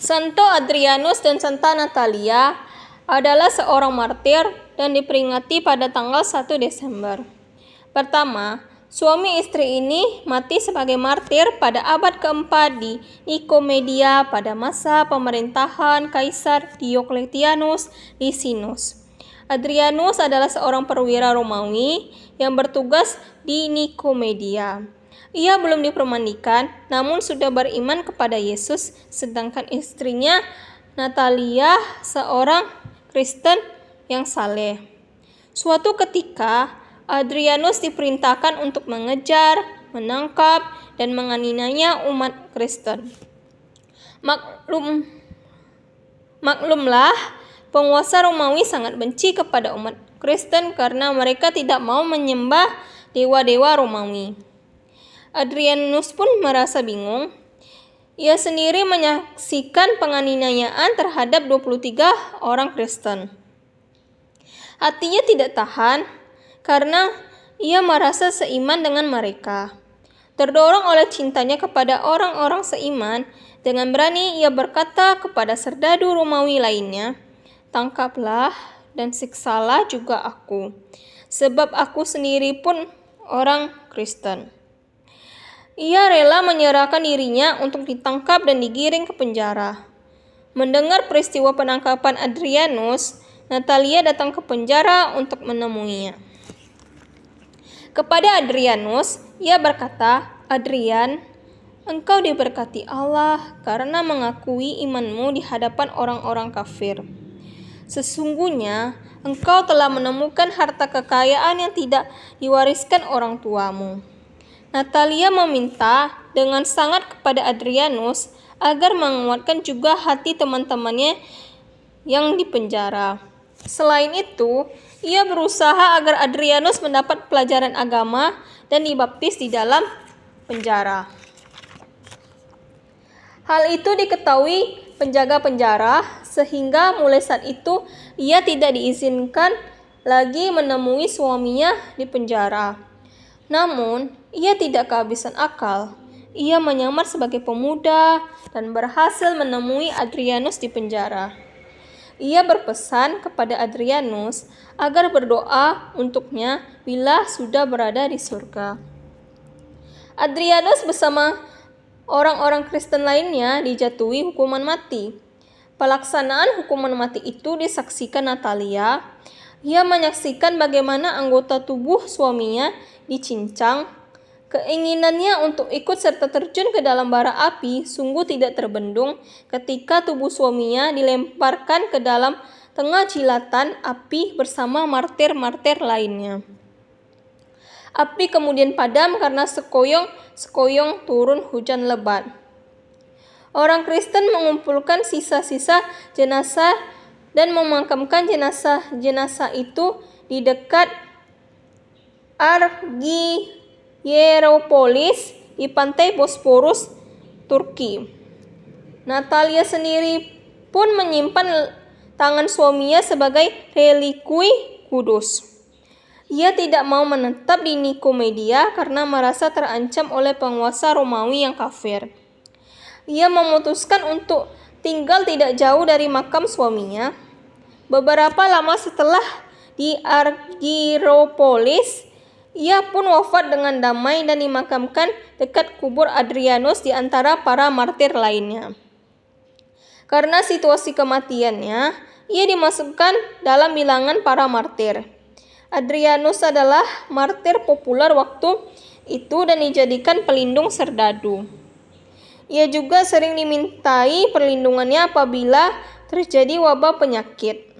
Santo Adrianus dan Santa Natalia adalah seorang martir dan diperingati pada tanggal 1 Desember. Pertama, suami istri ini mati sebagai martir pada abad keempat di Nikomedia pada masa pemerintahan Kaisar Diocletianus Licinus. Adrianus adalah seorang perwira Romawi yang bertugas di Nikomedia. Ia belum dipermandikan, namun sudah beriman kepada Yesus, sedangkan istrinya Natalia seorang Kristen yang saleh. Suatu ketika, Adrianus diperintahkan untuk mengejar, menangkap, dan menganiaya umat Kristen. Maklumlah, penguasa Romawi sangat benci kepada umat Kristen karena mereka tidak mau menyembah dewa-dewa Romawi. Adrianus pun merasa bingung. Ia sendiri menyaksikan penganiayaan terhadap 23 orang Kristen. Hatinya tidak tahan karena ia merasa seiman dengan mereka. Terdorong oleh cintanya kepada orang-orang seiman, dengan berani ia berkata kepada serdadu Romawi lainnya, "Tangkaplah dan siksalah juga aku, sebab aku sendiri pun orang Kristen." Ia rela menyerahkan dirinya untuk ditangkap dan digiring ke penjara. Mendengar peristiwa penangkapan Adrianus, Natalia datang ke penjara untuk menemuinya. Kepada Adrianus, ia berkata, "Adrian, engkau diberkati Allah karena mengakui imanmu di hadapan orang-orang kafir. Sesungguhnya, engkau telah menemukan harta kekayaan yang tidak diwariskan orang tuamu." Natalia meminta dengan sangat kepada Adrianus agar menguatkan juga hati teman-temannya yang dipenjara. Selain itu, ia berusaha agar Adrianus mendapat pelajaran agama dan dibaptis di dalam penjara. Hal itu diketahui penjaga penjara, sehingga mulai saat itu ia tidak diizinkan lagi menemui suaminya di penjara. Namun, ia tidak kehabisan akal. Ia menyamar sebagai pemuda dan berhasil menemui Adrianus di penjara. Ia berpesan kepada Adrianus agar berdoa untuknya bila sudah berada di surga. Adrianus bersama orang-orang Kristen lainnya dijatuhi hukuman mati. Pelaksanaan hukuman mati itu disaksikan Natalia. Ia menyaksikan bagaimana anggota tubuh suaminya dicincang. Keinginannya untuk ikut serta terjun ke dalam bara api sungguh tidak terbendung ketika tubuh suaminya dilemparkan ke dalam tengah jilatan api bersama martir-martir lainnya. Api kemudian padam karena sekoyong-sekoyong turun hujan lebat. Orang Kristen mengumpulkan sisa-sisa jenazah dan memakamkan jenazah-jenazah itu di dekat Hieropolis di pantai Bosporus, Turki. Natalia sendiri pun menyimpan tangan suaminya sebagai relikui kudus. Ia tidak mau menetap di Nikomedia karena merasa terancam oleh penguasa Romawi yang kafir. Ia memutuskan untuk tinggal tidak jauh dari makam suaminya. Beberapa lama setelah di Hieropolis, ia pun wafat dengan damai dan dimakamkan dekat kubur Adrianus di antara para martir lainnya. Karena situasi kematiannya, ia dimasukkan dalam bilangan para martir. Adrianus adalah martir populer waktu itu dan dijadikan pelindung serdadu. Ia juga sering dimintai perlindungannya apabila terjadi wabah penyakit.